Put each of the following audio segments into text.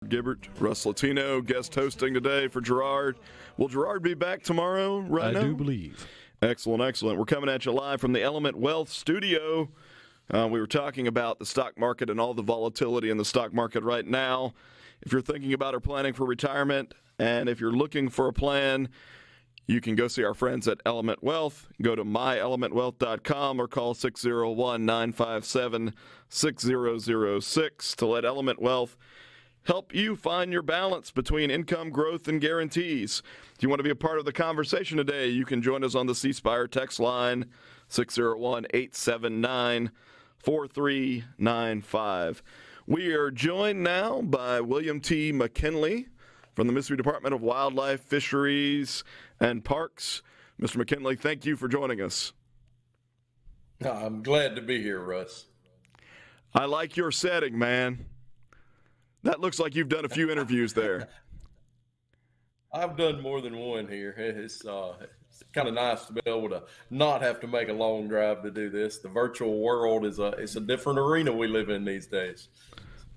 Gibbert, Russ Latino, guest hosting today for Gerard. Will Gerard be back tomorrow right now? I do believe. Excellent, excellent. We're coming at you live from the Element Wealth studio. We were talking about the stock market and all the volatility in the stock market right now. If you're thinking about or planning for retirement, and if you're looking for a plan, you can go see our friends at Element Wealth. Go to myelementwealth.com or call 601-957-6006 to let Element Wealth help you find your balance between income growth and guarantees. If you want to be a part of the conversation today, you can join us on the C Spire text line, 601-879-4395. We are joined now by William T. McKinley from the Mississippi Department of Wildlife, Fisheries, and Parks. Mr. McKinley, thank you for joining us. I'm glad to be here, Russ. I like your setting, man. That looks like you've done a few interviews there. I've done more than one here. It's kind of nice to be able to not have to make a long drive to do this. The virtual world is it's a different arena we live in these days.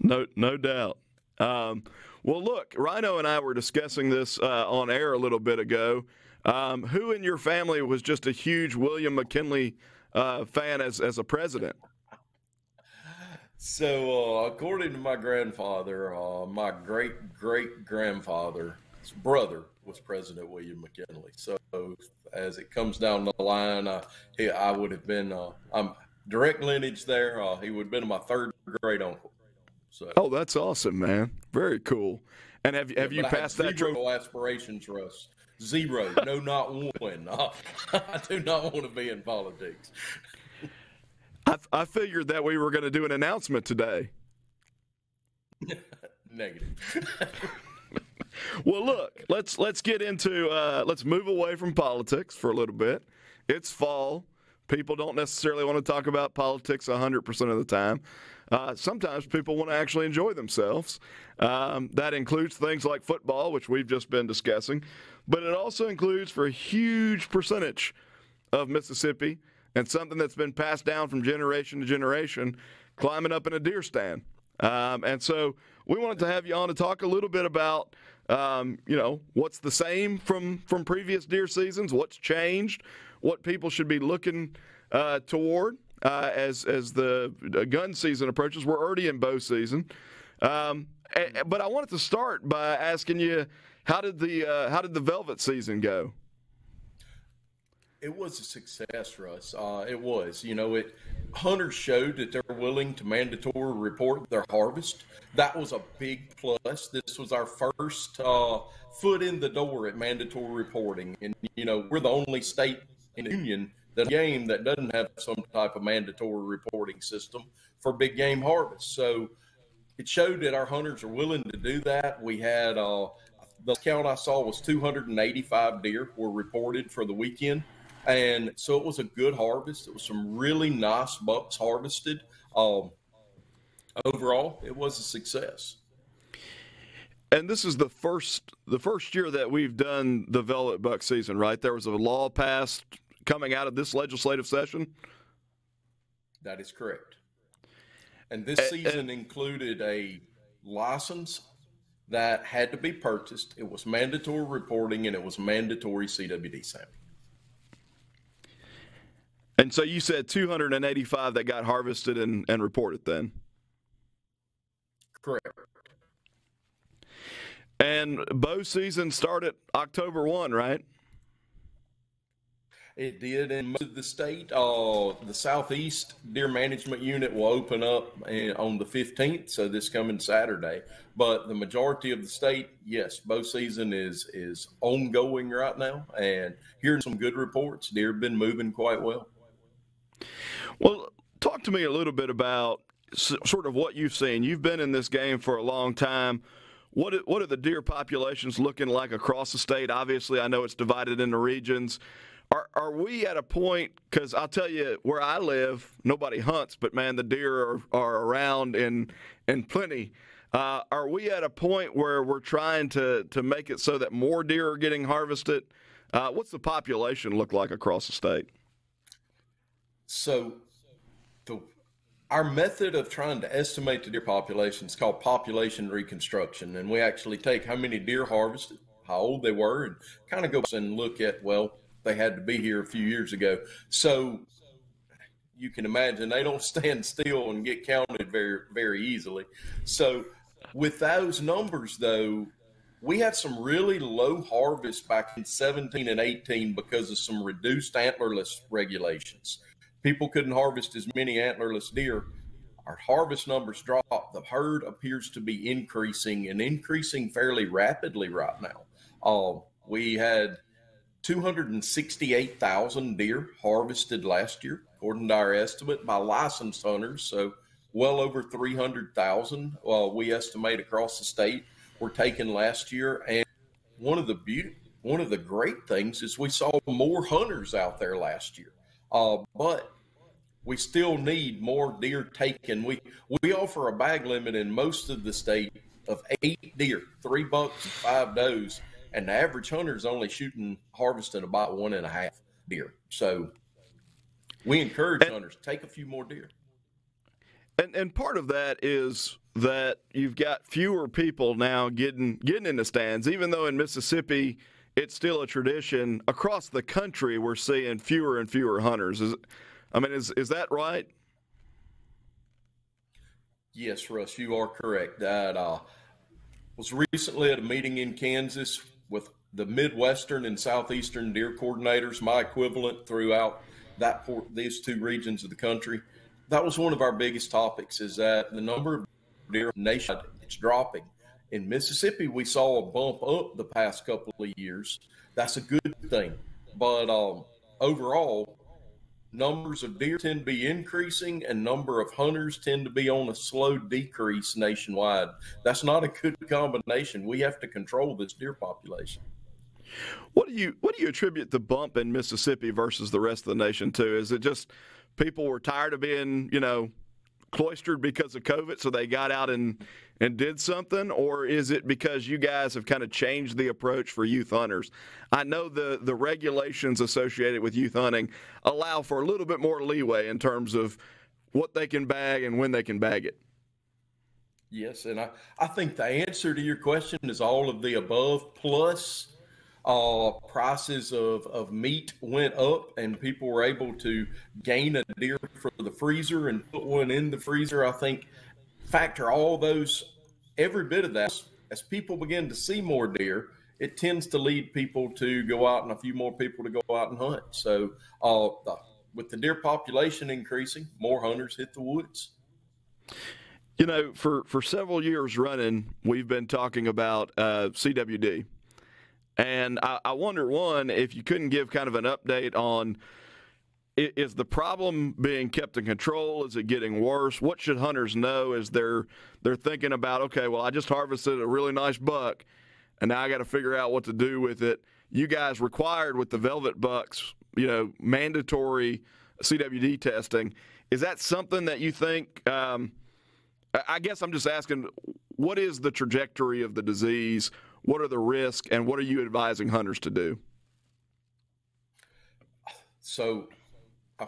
No doubt. Well, look, Rhino and I were discussing this on air a little bit ago. Who in your family was just a huge William McKinley fan as a president? So, according to my grandfather, my great-great-grandfather's brother was President William McKinley. So, as it comes down the line, I would have been, I'm direct lineage there. He would have been my third great uncle. So. Oh, that's awesome, man. Very cool. And have you passed that? Zero aspirations, Russ. Zero. No, not one. I do not want to be in politics. I figured that we were going to do an announcement today. Negative. Well, look, let's get into let's move away from politics for a little bit. It's fall. People don't necessarily want to talk about politics 100% of the time. Sometimes people want to actually enjoy themselves. That includes things like football, which we've just been discussing, but it also includes for a huge percentage of Mississippi and something that's been passed down from generation to generation, climbing up in a deer stand. And so we wanted to have you on to talk a little bit about, what's the same from previous deer seasons, what's changed, what people should be looking toward as the gun season approaches. We're already in bow season. But I wanted to start by asking you, how did the velvet season go? It was a success, Russ. It was. Hunters showed that they're willing to mandatory report their harvest. That was a big plus. This was our first foot in the door at mandatory reporting. And, we're the only state in the union game that doesn't have some type of mandatory reporting system for big game harvest. So it showed that our hunters are willing to do that. We had the count I saw was 285 deer were reported for the weekend. And so it was a good harvest. It was some really nice bucks harvested. Overall, it was a success. And this is the first year that we've done the velvet buck season, right? There was a law passed coming out of this legislative session. That is correct. And this season included a license that had to be purchased. It was mandatory reporting, and it was mandatory CWD sampling. And so you said 285 that got harvested and reported then? Correct. And bow season started October 1, right? It did in most of the state. The Southeast Deer Management Unit will open up on the 15th, so this coming Saturday. But the majority of the state, yes, bow season is ongoing right now. And hearing some good reports, deer have been moving quite well. Well, talk to me a little bit about sort of what you've seen. You've been in this game for a long time. What are the deer populations looking like across the state? Obviously, I know it's divided into regions. Are we at a point, because I'll tell you, where I live, nobody hunts, but, man, the deer are around in plenty. Are we at a point where we're trying to make it so that more deer are getting harvested? What's the population look like across the state? So our method of trying to estimate the deer population is called population reconstruction. And we actually take how many deer harvested, how old they were, and kind of go and look at, well, they had to be here a few years ago. So you can imagine they don't stand still and get counted very, very easily. So with those numbers, though, we had some really low harvests back in 17 and 18 because of some reduced antlerless regulations. People couldn't harvest as many antlerless deer. Our harvest numbers dropped. The herd appears to be increasing and increasing fairly rapidly right now. We had 268,000 deer harvested last year, according to our estimate by licensed hunters. So well over 300,000 we estimate across the state were taken last year. And one of the great things is we saw more hunters out there last year. But we still need more deer taken. We offer a bag limit in most of the state of 8 deer, 3 bucks and 5 does, and the average hunter is only harvesting about 1.5 deer. So we encourage hunters, take a few more deer. And part of that is that you've got fewer people now getting in the stands, even though in Mississippi it's still a tradition. Across the country, we're seeing fewer and fewer hunters. Is that right? Yes, Russ, you are correct. That was recently at a meeting in Kansas with the Midwestern and Southeastern deer coordinators, my equivalent throughout these 2 regions of the country. That was one of our biggest topics, is that the number of deer nationwide, it's dropping. In Mississippi, we saw a bump up the past couple of years. That's a good thing. But overall, numbers of deer tend to be increasing and number of hunters tend to be on a slow decrease nationwide. That's not a good combination. We have to control this deer population. What do you attribute the bump in Mississippi versus the rest of the nation to? Is it just people were tired of being, cloistered because of COVID, so they got out and did something? Or is it because you guys have kind of changed the approach for youth hunters? I know the regulations associated with youth hunting allow for a little bit more leeway in terms of what they can bag and when they can bag it. Yes, and I think the answer to your question is all of the above, plus prices of meat went up and people were able to gain a deer for the freezer and put one in the freezer. I think factor all those, every bit of that, as people begin to see more deer, it tends to lead people to go out and a few more people to go out and hunt. So with the deer population increasing, more hunters hit the woods. For several years running, we've been talking about CWD. And I wonder, one, if you couldn't give kind of an update on, is the problem being kept in control? Is it getting worse? What should hunters know as they're thinking about, okay, well, I just harvested a really nice buck, and now I got to figure out what to do with it. You guys required with the velvet bucks, mandatory CWD testing. Is that something that you think, I guess I'm just asking, what is the trajectory of the disease? What are the risks, and what are you advising hunters to do? So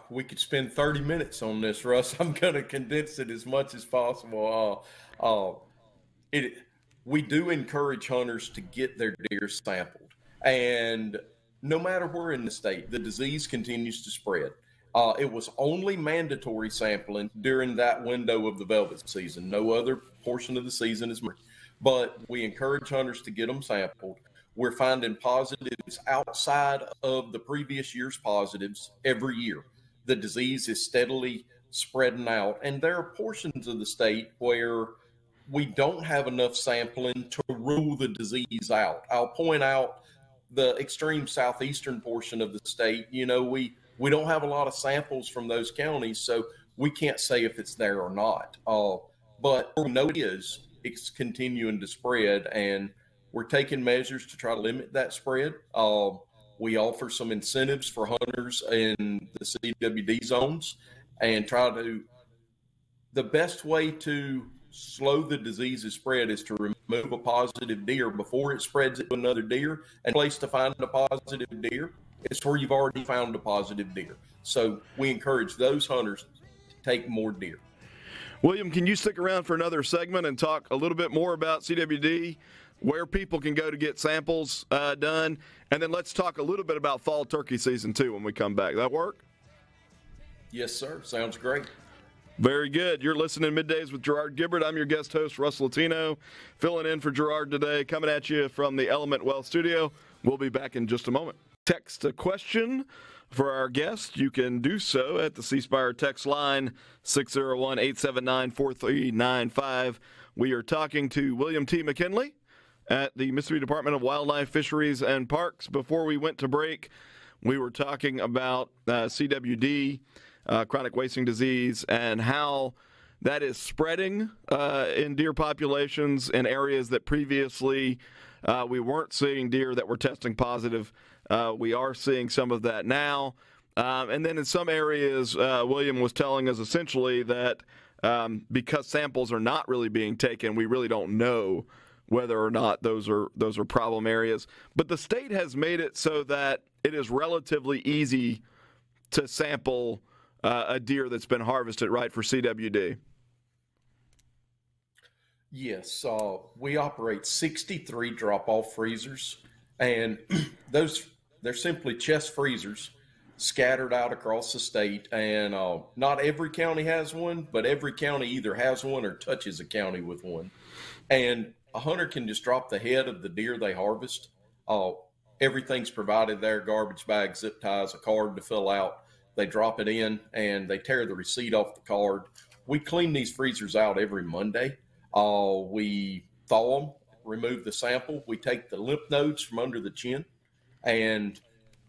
we could spend 30 minutes on this, Russ. I'm going to condense it as much as possible. We do encourage hunters to get their deer sampled. And no matter where in the state, the disease continues to spread. It was only mandatory sampling during that window of the velvet season. No other portion of the season is mandatory. But we encourage hunters to get them sampled. We're finding positives outside of the previous year's positives every year. The disease is steadily spreading out, and there are portions of the state where we don't have enough sampling to rule the disease out. I'll point out the extreme southeastern portion of the state. We don't have a lot of samples from those counties, so we can't say if it's there or not. But we know it is. It's continuing to spread, and we're taking measures to try to limit that spread. We offer some incentives for hunters in the CWD zones and the best way to slow the disease's spread is to remove a positive deer before it spreads it to another deer. And the place to find a positive deer is where you've already found a positive deer. So we encourage those hunters to take more deer. William, can you stick around for another segment and talk a little bit more about CWD, where people can go to get samples done, and then let's talk a little bit about fall turkey season too when we come back. That work? Yes, sir. Sounds great. Very good. You're listening to Middays with Gerard Gibbert. I'm your guest host, Russ Latino, filling in for Gerard today, coming at you from the Element Wealth Studio. We'll be back in just a moment. Text a question for our guest. You can do so at the C Spire text line 601-879-4395. We are talking to William T. McKinley at the Mississippi Department of Wildlife, Fisheries, and Parks. Before we went to break, we were talking about CWD, chronic wasting disease, and how that is spreading in deer populations in areas that previously we weren't seeing deer that were testing positive. We are seeing some of that now. And then in some areas, William was telling us essentially that because samples are not really being taken, we really don't know whether or not those are problem areas. But the state has made it so that it is relatively easy to sample a deer that's been harvested, right, for CWD. Yes, we operate 63 drop-off freezers, and they're simply chest freezers scattered out across the state. And not every county has one, but every county either has one or touches a county with one. And a hunter can just drop the head of the deer they harvest. Everything's provided there: garbage bags, zip ties, a card to fill out. They drop it in, and they tear the receipt off the card. We clean these freezers out every Monday. We thaw them, remove the sample. We take the lymph nodes from under the chin, and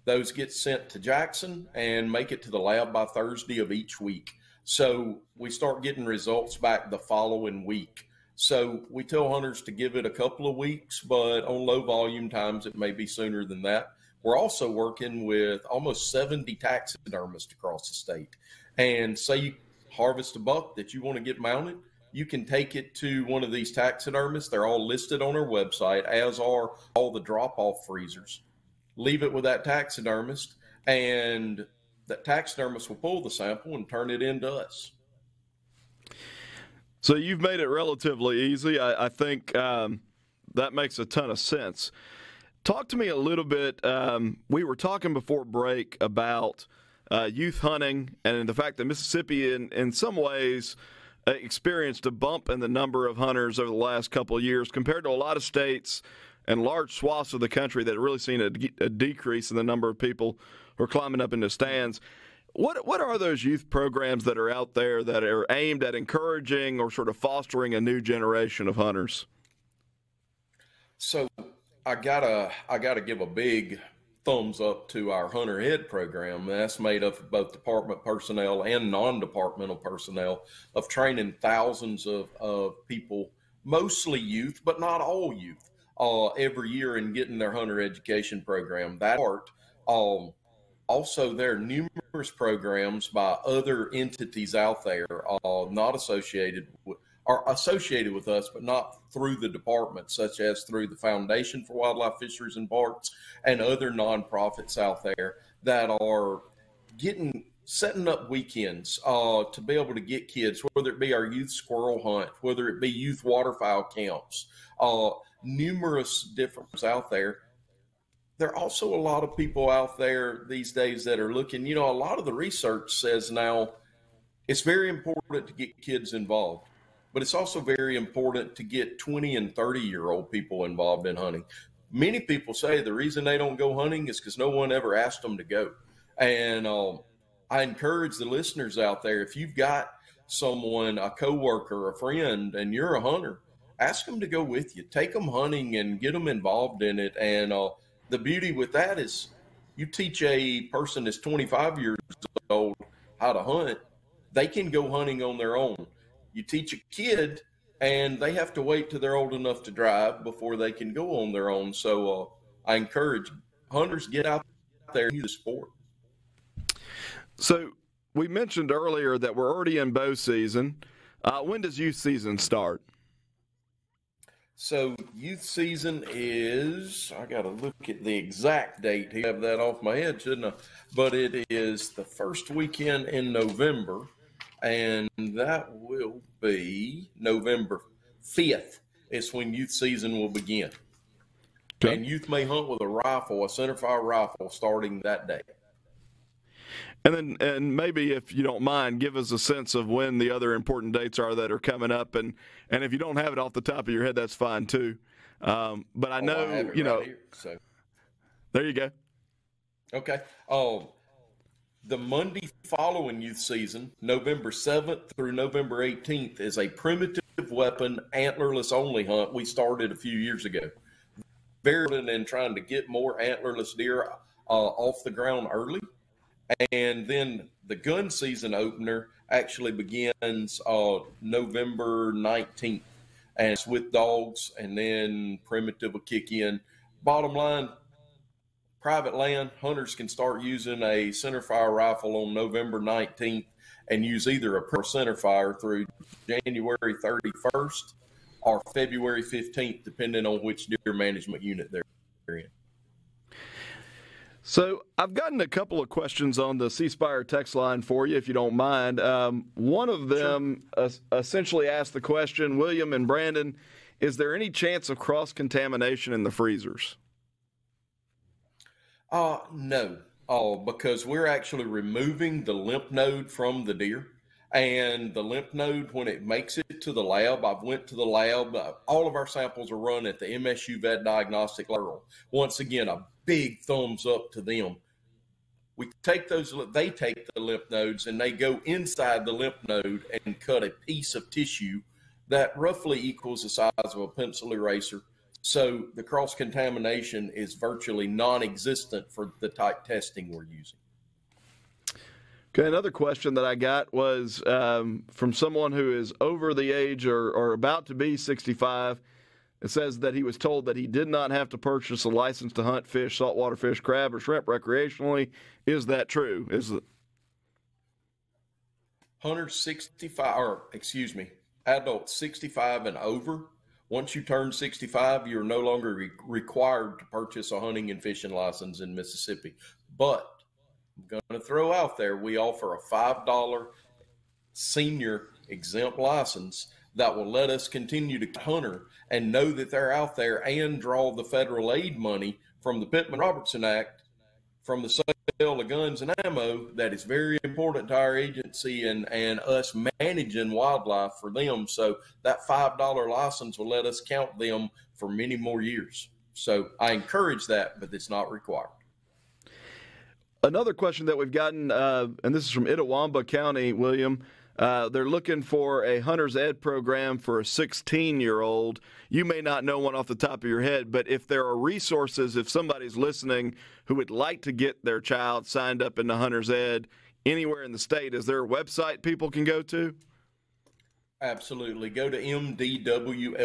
those get sent to Jackson and make it to the lab by Thursday of each week. So we start getting results back the following week. So we tell hunters to give it a couple of weeks, but on low volume times, it may be sooner than that. We're also working with almost 70 taxidermists across the state. And say you harvest a buck that you want to get mounted, you can take it to one of these taxidermists. They're all listed on our website, as are all the drop-off freezers. Leave it with that taxidermist, and that taxidermist will pull the sample and turn it in to us. So you've made it relatively easy. I think that makes a ton of sense. Talk to me a little bit. We were talking before break about youth hunting and the fact that Mississippi, in some ways, experienced a bump in the number of hunters over the last couple of years compared to a lot of states and large swaths of the country that have really seen a decrease in the number of people who are climbing up into stands. What are those youth programs that are out there that are aimed at encouraging or sort of fostering a new generation of hunters? So I gotta give a big thumbs up to our Hunter Ed program. That's made up of both department personnel and non-departmental personnel, of training thousands of people, mostly youth, but not all youth, every year, in getting their hunter education program. That part. Also, there are numerous programs by other entities out there, not associated with, are associated with us, but not through the department, such as through the Foundation for Wildlife, Fisheries, and Parks and other nonprofits out there that are setting up weekends to be able to get kids, whether it be our youth squirrel hunt, whether it be youth waterfowl camps, numerous different ones out there. There are also a lot of people out there these days that are looking, a lot of the research says now it's very important to get kids involved, but it's also very important to get 20 and 30-year-old people involved in hunting. Many people say the reason they don't go hunting is because no one ever asked them to go. And I encourage the listeners out there, if you've got someone, a coworker, a friend, and you're a hunter, ask them to go with you. Take them hunting and get them involved in it. And the beauty with that is you teach a person that's 25 years old how to hunt, they can go hunting on their own. You teach a kid, and they have to wait till they're old enough to drive before they can go on their own. So I encourage hunters, get out there and do the sport. So we mentioned earlier that we're already in bow season. When does youth season start? So youth season is, I got to look at the exact date. I have that off my head, shouldn't I? But it is the first weekend in November. and that will be November 5th. It's when youth season will begin. Okay. And youth may hunt with a rifle, a centerfire rifle, starting that day. And maybe, if you don't mind, give us a sense of when the other important dates are that are coming up. And if you don't have it off the top of your head, that's fine too. But I know, I have it right here, so. There you go. Okay. The Monday following youth season, November 7th through November 18th, is a primitive weapon, antlerless only hunt we started a few years ago. Very good in trying to get more antlerless deer off the ground early. And then the gun season opener actually begins November 19th. And it's with dogs, and then primitive will kick in. Bottom line, private land, hunters can start using a centerfire rifle on November 19th and use either a centerfire through January 31st or February 15th, depending on which deer management unit they're in. So I've gotten a couple of questions on the C Spire text line for you, if you don't mind. One of them essentially asked the question, William and Brandon, is there any chance of cross-contamination in the freezers? No, because we're actually removing the lymph node from the deer. And the lymph node, when it makes it to the lab, I've went to the lab. All of our samples are run at the MSU Vet Diagnostic Laboratory. Once again, a big thumbs up to them. We take those, they take the lymph nodes and they go inside the lymph node and cut a piece of tissue that roughly equals the size of a pencil eraser. So the cross-contamination is virtually non-existent for the type testing we're using. Okay, another question that I got was from someone who is over the age or about to be 65. It says that he was told that he did not have to purchase a license to hunt fish, saltwater fish, crab, or shrimp recreationally. Is that true? Hunters 65, or excuse me, adults 65 and over. Once you turn 65, you're no longer required to purchase a hunting and fishing license in Mississippi. But I'm going to throw out there, we offer a $5 senior exempt license that will let us continue to hunter and know that they're out there and draw the federal aid money from the Pittman-Robertson Act, from the sale of guns and ammo. That is very important to our agency and us managing wildlife for them. So that $5 license will let us count them for many more years. So I encourage that, but it's not required. Another question that we've gotten, and this is from Itawamba County, William. They're looking for a hunter's ed program for a 16-year-old. You may not know one off the top of your head, but if there are resources, if somebody's listening who would like to get their child signed up into hunter's ed anywhere in the state, is there a website people can go to? Absolutely. Go to mdwfp.com.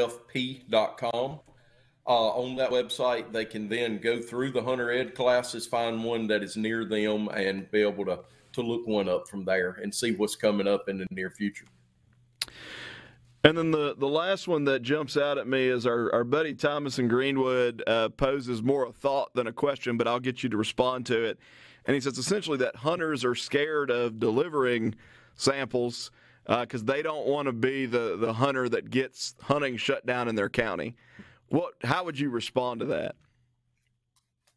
On that website, they can then go through the hunter ed classes, find one that is near them, and be able to look one up from there and see what's coming up in the near future. And then the last one that jumps out at me is our buddy Thomas in Greenwood poses more a thought than a question, but I'll get you to respond to it. And he says essentially that hunters are scared of delivering samples because they don't want to be the hunter that gets hunting shut down in their county. How would you respond to that?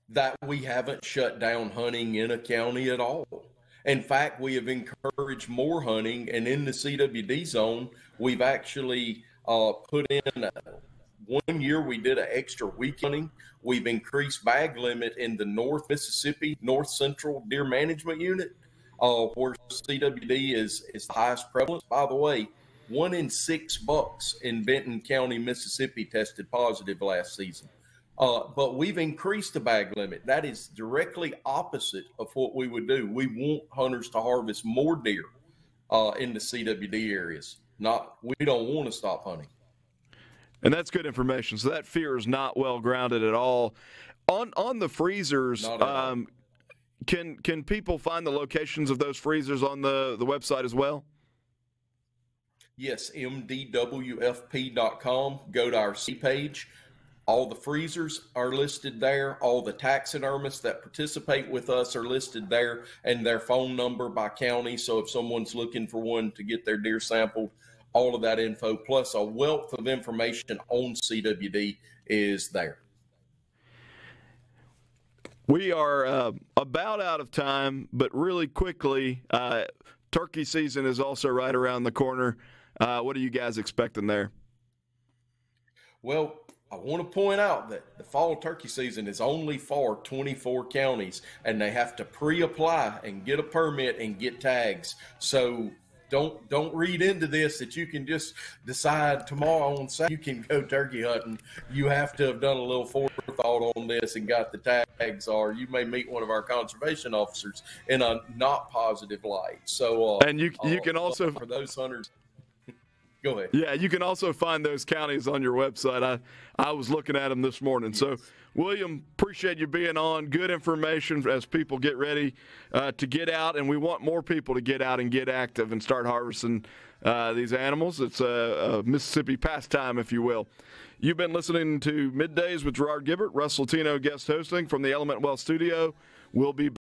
That we haven't shut down hunting in a county at all. In fact, we have encouraged more hunting, and in the CWD zone, we've actually put in 1 year we did an extra week hunting. We've increased bag limit in the North Mississippi, North Central Deer Management Unit, where CWD is the highest prevalence. By the way, 1 in 6 bucks in Benton County, Mississippi tested positive last season. But we've increased the bag limit. That is directly opposite of what we would do. We want hunters to harvest more deer in the CWD areas. We don't want to stop hunting. And that's good information. So that fear is not well grounded at all. On the freezers, can people find the locations of those freezers on the website as well? Yes, mdwfp.com. Go to our C page. All the freezers are listed there. All the taxidermists that participate with us are listed there, and their phone number by county. So if someone's looking for one to get their deer sampled, all of that info, plus a wealth of information on CWD is there. We are about out of time, but really quickly, turkey season is also right around the corner. What are you guys expecting there? Well, I want to point out that the fall turkey season is only for 24 counties, and they have to pre-apply and get a permit and get tags. So don't read into this that you can just decide tomorrow on Saturday you can go turkey hunting. You have to have done a little forethought on this and got the tags, or you may meet one of our conservation officers in a not positive light. So and you can also, for those hunters. Go ahead. Yeah, you can also find those counties on your website. I was looking at them this morning. Yes. So, William, appreciate you being on. Good information as people get ready to get out, and we want more people to get out and get active and start harvesting these animals. It's a Mississippi pastime, if you will. You've been listening to Middays with Gerard Gibbert, Russ Latino guest hosting from the Element Wealth Studio. We'll be